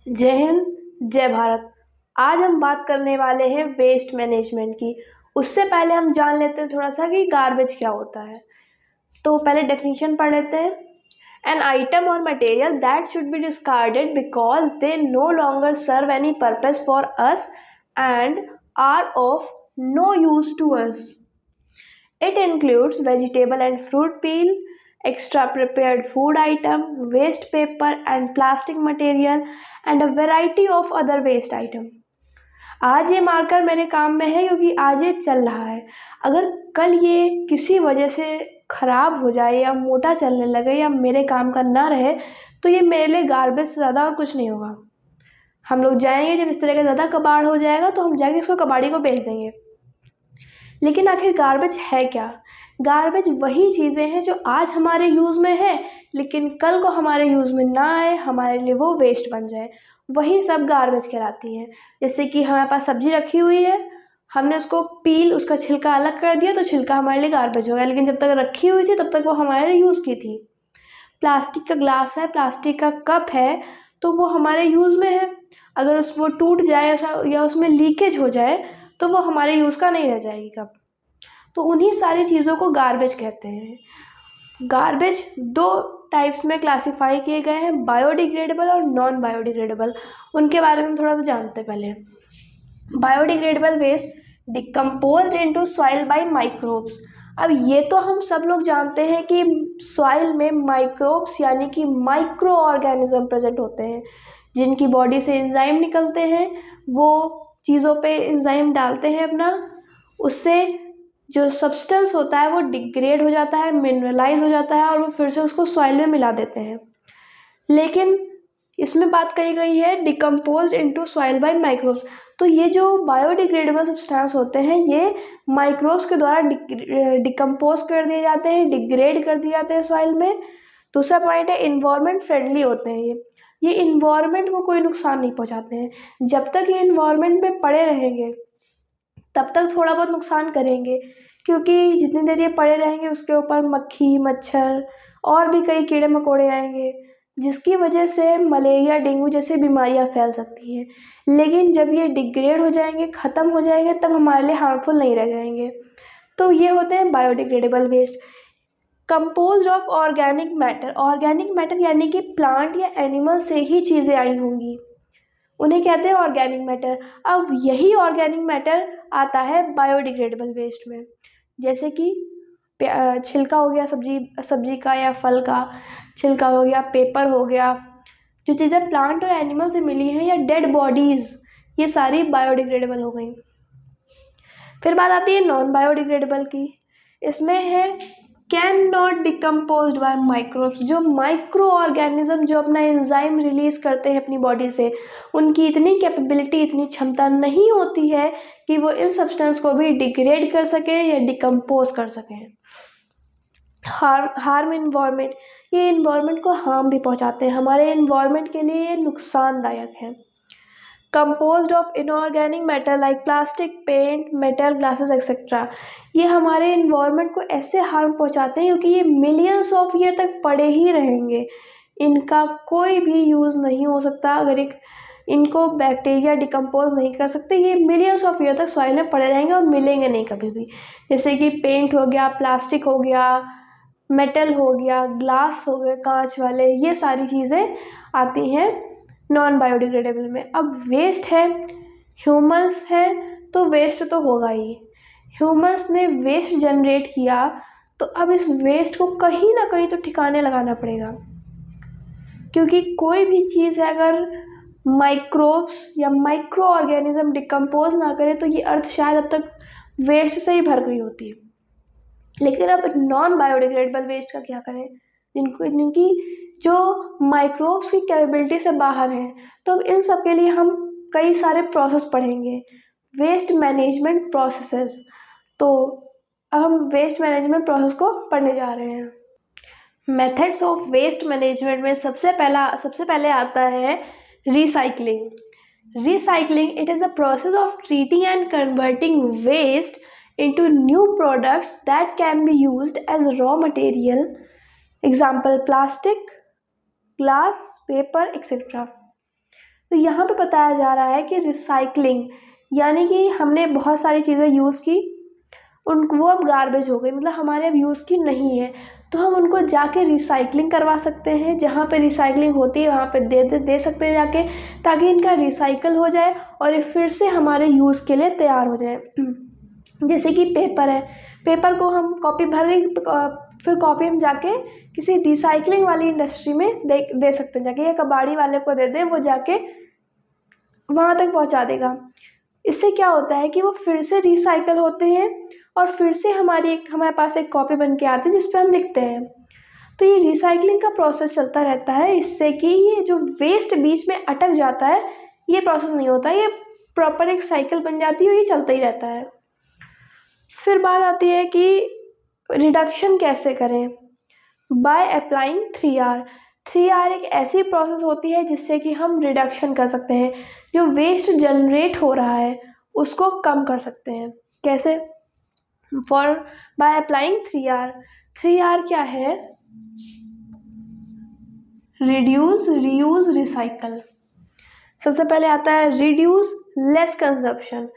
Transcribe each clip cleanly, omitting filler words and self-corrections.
जय हिंद, जय भारत। आज हम बात करने वाले हैं वेस्ट मैनेजमेंट की। उससे पहले हम जान लेते हैं थोड़ा सा कि गार्बेज क्या होता है। तो पहले डेफिनेशन पढ़ लेते हैं। An item or material that should be discarded because they no longer serve any purpose for us and are of no use to us. It includes vegetable and fruit peel, extra prepared food item, waste paper and plastic material, and a variety of other waste item. आज ये marker मेरे काम में है क्योंकि आज ये चल रहा है। अगर कल ये किसी वजह से ख़राब हो जाए या मोटा चलने लगे या मेरे काम का ना रहे तो ये मेरे लिए गार्बेज से ज़्यादा और कुछ नहीं होगा। हम लोग जाएंगे, जब इस तरह का ज़्यादा कबाड़ हो जाएगा तो हम जाके इसको कबाड़ी को बेच देंगे। लेकिन आखिर गार्बेज है क्या? गार्बेज वही चीज़ें हैं जो आज हमारे यूज़ में है लेकिन कल को हमारे यूज़ में ना आए, हमारे लिए वो वेस्ट बन जाए, वही सब गार्बेज कहलाती हैं। जैसे कि हमारे पास सब्जी रखी हुई है, हमने उसको उसका छिलका अलग कर दिया तो छिलका हमारे लिए गार्बेज हो गया, लेकिन जब तक रखी हुई थी तब तक वो हमारे यूज़ की थी। प्लास्टिक का ग्लास है, प्लास्टिक का कप है, तो वो हमारे यूज़ में है। अगर वो टूट जाए या उसमें लीकेज हो जाए तो वो हमारे यूज़ का नहीं रह जाएगी कप। तो उन्हीं सारी चीज़ों को गार्बेज कहते हैं। गार्बेज दो टाइप्स में क्लासिफाई किए गए हैं, बायोडिग्रेडेबल और नॉन बायोडिग्रेडेबल। उनके बारे में थोड़ा सा जानते हैं पहले। Biodegradable waste decomposed into soil by microbes. अब ये तो हम सब लोग जानते हैं कि सॉइल में माइक्रोब्स यानी कि माइक्रो ऑर्गेनिज्म प्रेजेंट होते हैं, जिनकी बॉडी से एंजाइम निकलते हैं। वो चीज़ों पे एंजाइम डालते हैं अपना, उससे जो सब्सटेंस होता है वो डिग्रेड हो जाता है, मिनरलाइज हो जाता है और वो फिर से उसको सॉइल में मिला देते हैं। लेकिन इसमें बात कही गई है decomposed into soil by microbes. तो ये जो बायोडिग्रेडेबल सब्सटेंस होते हैं ये माइक्रोब्स के द्वारा डिकम्पोज कर दिए जाते हैं, डिग्रेड कर दिए जाते हैं सॉइल में। दूसरा पॉइंट है इन्वायरमेंट फ्रेंडली होते हैं ये इन्वायरमेंट को कोई नुकसान नहीं पहुंचाते हैं। जब तक ये इन्वायरमेंट में पड़े रहेंगे तब तक थोड़ा बहुत नुकसान करेंगे, क्योंकि जितनी देर ये पड़े रहेंगे उसके ऊपर मक्खी, मच्छर और भी कई कीड़े मकोड़े आएंगे, जिसकी वजह से मलेरिया, डेंगू जैसी बीमारियां फैल सकती हैं। लेकिन जब ये डिग्रेड हो जाएंगे, ख़त्म हो जाएंगे, तब हमारे लिए हार्मफुल नहीं रह जाएंगे। तो ये होते हैं biodegradable waste. Composed of organic matter. Organic matter यानी कि प्लांट या एनिमल से ही चीज़ें आई होंगी, उन्हें कहते हैं ऑर्गेनिक मैटर। अब यही ऑर्गेनिक मैटर आता है बायोडिग्रेडेबल वेस्ट में, जैसे कि छिलका हो गया सब्जी का या फल का छिलका हो गया, पेपर हो गया, जो चीज़ें प्लांट और एनिमल से मिली हैं, या डेड बॉडीज़, ये सारी बायोडिग्रेडेबल हो गई। फिर बात आती है नॉन बायोडिग्रेडेबल की। इसमें है can not decomposed by microbes. जो माइक्रो ऑर्गेनिज्म जो अपना एंजाइम रिलीज करते हैं अपनी बॉडी से, उनकी इतनी कैपेबिलिटी, इतनी क्षमता नहीं होती है कि वो इन सब्सटेंस को भी डिग्रेड कर सकें या डिकम्पोज कर सकें। Harm environment. ये इन्वायरमेंट को हार्म भी पहुंचाते हैं, हमारे इन्वायरमेंट के लिए ये नुकसानदायक है। Composed of inorganic matter like plastic, paint, metal, glasses etcetera. ये हमारे इन्वायरमेंट को ऐसे हार्म पहुंचाते हैं क्योंकि ये मिलियंस ऑफ ईयर तक पड़े ही रहेंगे, इनका कोई भी यूज़ नहीं हो सकता। अगर इनको बैक्टीरिया डिकम्पोज नहीं कर सकते, ये मिलियंस ऑफ ईयर तक सॉइल में पड़े रहेंगे और मिलेंगे नहीं कभी भी। जैसे कि पेंट हो गया, प्लास्टिक हो गया, मेटल हो गया, ग्लास हो गए कांच वाले, ये सारी चीज़ें आती हैं नॉन बायोडिग्रेडेबल में। अब वेस्ट है, ह्यूमंस हैं तो वेस्ट तो होगा ही। ह्यूमंस ने वेस्ट जनरेट किया तो अब इस वेस्ट को कहीं ना कहीं तो ठिकाने लगाना पड़ेगा, क्योंकि कोई भी चीज़ है अगर माइक्रोब्स या माइक्रो ऑर्गेनिज्म डिकम्पोज ना करे तो ये अर्थ शायद अब तक वेस्ट से ही भर गई होती। लेकिन अब नॉन बायोडिग्रेडेबल वेस्ट का क्या करें, जिनकी जो माइक्रोब्स की कैपेबिलिटी से बाहर हैं। तो अब इन सब के लिए हम कई सारे प्रोसेस पढ़ेंगे, वेस्ट मैनेजमेंट प्रोसेसेस। तो अब हम वेस्ट मैनेजमेंट प्रोसेस को पढ़ने जा रहे हैं। मेथड्स ऑफ वेस्ट मैनेजमेंट में सबसे पहले आता है recycling. Recycling it is a process of treating and converting waste into new products that can be used as raw material. Example plastic, glass, paper, etc. तो यहाँ पे बताया जा रहा है कि रिसाइकलिंग यानी कि हमने बहुत सारी चीज़ें यूज़ की, वो अब गार्बेज हो गई, मतलब हमारे अब यूज़ की नहीं है, तो हम उनको जाके रिसाइकलिंग करवा सकते हैं। जहाँ पे रिसाइकलिंग होती है वहाँ पे दे सकते हैं जाके, ताकि इनका रिसाइकल हो जाए और ये फिर से हमारे यूज़ के लिए तैयार हो जाए। जैसे कि पेपर है, पेपर को हम कॉपी भर गई, फिर कॉपी हम जाके किसी रिसाइकलिंग वाली इंडस्ट्री में दे सकते हैं जाके, या कबाड़ी वाले को दे दें, वो जाके वहाँ तक पहुँचा देगा। इससे क्या होता है कि वो फिर से रिसाइकल होते हैं और फिर से हमारे पास एक कॉपी बन के आती है जिस पे हम लिखते हैं। तो ये रिसाइकलिंग का प्रोसेस चलता रहता है, इससे कि ये जो वेस्ट बीच में अटक जाता है ये प्रोसेस नहीं होता, ये प्रॉपर एक साइकिल बन जाती है और ये चलता ही रहता है। फिर बात आती है कि रिडक्शन कैसे करें, बाय अप्लाइंग 3R। 3R एक ऐसी प्रोसेस होती है जिससे कि हम रिडक्शन कर सकते हैं, जो वेस्ट जनरेट हो रहा है उसको कम कर सकते हैं। कैसे? By applying 3R। 3R क्या है? Reduce, reuse, recycle. सबसे पहले आता है रिड्यूस, लेस कंजप्शन।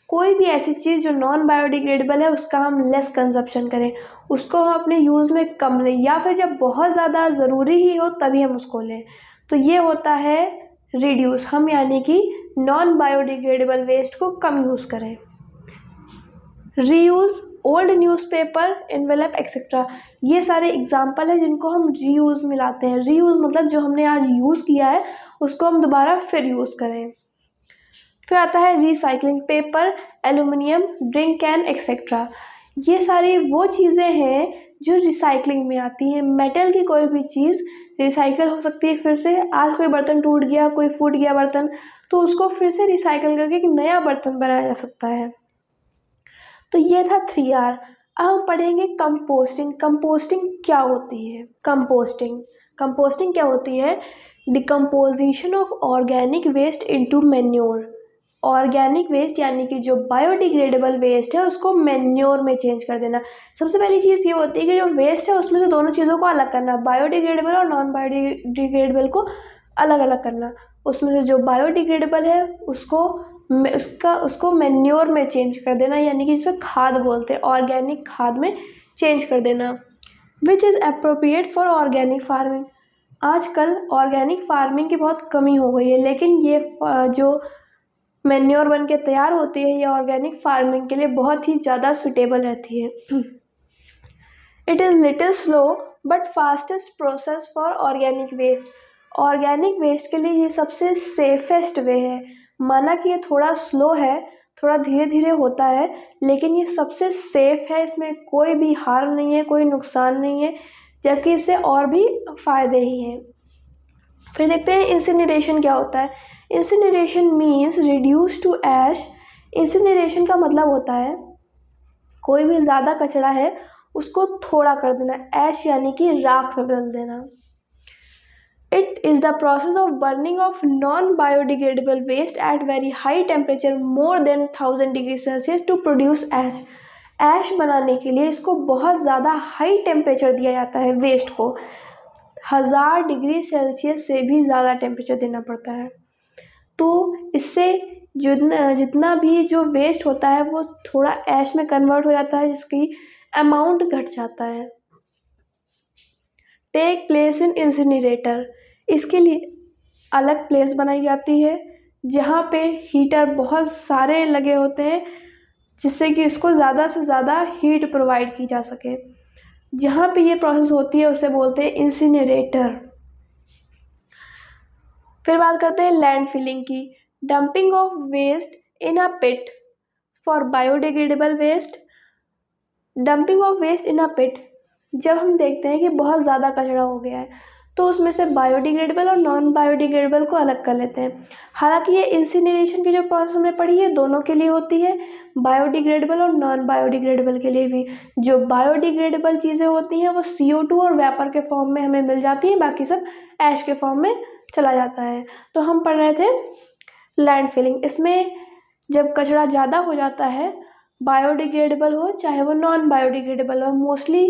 कोई भी ऐसी चीज़ जो नॉन बायोडिग्रेडेबल है उसका हम लेस कंजप्शन करें, उसको हम अपने यूज़ में कम लें, या फिर जब बहुत ज़्यादा ज़रूरी ही हो तभी हम उसको लें। तो ये होता है रिड्यूस, हम यानी कि नॉन बायोडिग्रेडेबल वेस्ट को कम यूज़ करें। Reuse, old newspaper, envelope etcetera, ये सारे एग्जाम्पल है जिनको हम रीयूज़ में लाते हैं। रीयूज़ मतलब जो हमने आज यूज़ किया है उसको हम दोबारा फिर यूज़ करें। फिर आता है recycling, paper, aluminium, drink can etcetera, ये सारी वो चीज़ें हैं जो रिसाइकलिंग में आती हैं। मेटल की कोई भी चीज़ रिसाइकल हो सकती है फिर से। आज कोई बर्तन टूट गया, कोई फूट गया बर्तन, तो उसको फिर से रिसाइकल करके एक नया बर्तन बनाया जा सकता है। तो ये था 3R। अब हम पढ़ेंगे कंपोस्टिंग। कंपोस्टिंग क्या होती है? कंपोस्टिंग क्या होती है? Decomposition of organic waste into manure. Organic waste यानी कि जो बायोडिग्रेडेबल वेस्ट है उसको मैन्योर में चेंज कर देना। सबसे पहली चीज़ ये होती है कि जो वेस्ट है उसमें से दोनों चीज़ों को अलग करना, बायोडिग्रेडेबल और नॉन बायोडिग्रेडेबल को अलग अलग करना। उसमें से जो बायोडिग्रेडेबल है उसको मैन्योर में चेंज कर देना, यानी कि जिसे खाद बोलते हैं, ऑर्गेनिक खाद में चेंज कर देना। Which is appropriate for organic farming. आजकल ऑर्गेनिक फार्मिंग की बहुत कमी हो गई है, लेकिन ये जो मैन्योर बन के तैयार होती है ये ऑर्गेनिक फार्मिंग के लिए बहुत ही ज़्यादा सुटेबल रहती है। It is little slow but fastest process for organic waste. Organic waste के लिए ये सबसे सेफेस्ट वे है। माना कि ये थोड़ा स्लो है, थोड़ा धीरे धीरे होता है, लेकिन ये सबसे सेफ है, इसमें कोई भी हार्म नहीं है, कोई नुकसान नहीं है, जबकि इससे और भी फ़ायदे ही हैं। फिर देखते हैं इंसिनरेशन क्या होता है। Incineration means reduce to ash. Incineration का मतलब होता है कोई भी ज़्यादा कचरा है उसको थोड़ा कर देना, ऐश यानी कि राख में बदल देना। It is the process of burning of non-biodegradable waste at very high temperature more than 1000 degree Celsius to produce ash। ऐश बनाने के लिए इसको बहुत ज़्यादा हाई टेम्परेचर दिया जाता है, वेस्ट को 1000 डिग्री सेल्सियस से भी ज़्यादा टेम्परेचर देना पड़ता है। तो इससे जितना भी जो वेस्ट होता है वो थोड़ा ऐश में कन्वर्ट हो जाता है, जिसकी अमाउंट घट जाता है। टेक प्लेस इन इंसिनरेटर, इसके लिए अलग प्लेस बनाई जाती है जहाँ पे हीटर बहुत सारे लगे होते हैं, जिससे कि इसको ज़्यादा से ज़्यादा हीट प्रोवाइड की जा सके। जहाँ पे ये प्रोसेस होती है उसे बोलते हैं इंसिनरेटर। फिर बात करते हैं लैंड फिलिंग की। Dumping of waste in a pit for biodegradable waste. Dumping of waste in a pit, जब हम देखते हैं कि बहुत ज़्यादा कचरा हो गया है तो उसमें से बायोडिग्रेडेबल और नॉन बायोडिग्रेडेबल को अलग कर लेते हैं। हालांकि ये इंसिनरेशन की जो प्रोसेस हमने पढ़ी है दोनों के लिए होती है, बायोडिग्रेडेबल और नॉन बायोडिग्रेडेबल के लिए भी। जो बायोडिग्रेडेबल चीज़ें होती हैं वो CO2 और वेपर के फॉर्म में हमें मिल जाती हैं, बाकी सब ऐश के फॉर्म में चला जाता है। तो हम पढ़ रहे थे लैंड फिलिंग। इसमें जब कचरा ज़्यादा हो जाता है, बायोडिग्रेडेबल हो चाहे वो नॉन बायोडिग्रेडेबल हो, मोस्टली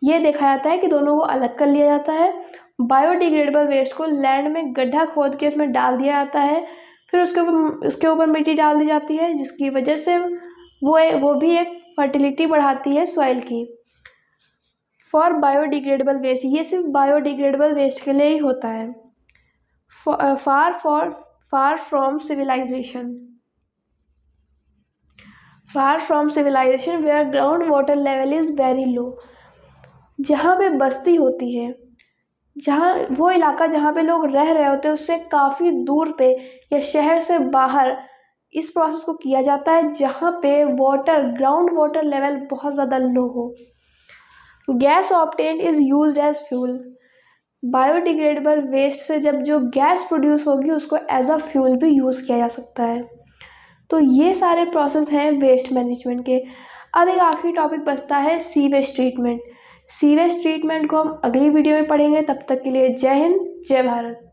ये देखा जाता है कि दोनों को अलग कर लिया जाता है बायोडिग्रेडेबल वेस्ट को लैंड में गड्ढा खोद के उसमें डाल दिया जाता है, फिर उसके ऊपर मिट्टी डाल दी जाती है, जिसकी वजह से वो भी एक फर्टिलिटी बढ़ाती है सॉइल की। फॉर बायोडिग्रेडेबल वेस्ट, ये सिर्फ बायोडिग्रेडेबल वेस्ट के लिए ही होता है। Far from civilization, far from civilization where ground water level is very low, जहाँ पे बस्ती होती है, जहाँ वो इलाका जहाँ पे लोग रह रहे होते हैं उससे काफ़ी दूर पे या शहर से बाहर इस प्रोसेस को किया जाता है, जहाँ पे ग्राउंड वाटर लेवल बहुत ज़्यादा लो हो। Gas obtained is used as fuel, biodegradable waste से जब जो गैस प्रोड्यूस होगी उसको एज अ फ्यूल भी यूज़ किया जा सकता है। तो ये सारे प्रोसेस हैं वेस्ट मैनेजमेंट के। अब एक आखिरी टॉपिक बचता है सीवेज ट्रीटमेंट। सीवेज ट्रीटमेंट को हम अगली वीडियो में पढ़ेंगे। तब तक के लिए जय हिंद, जय भारत।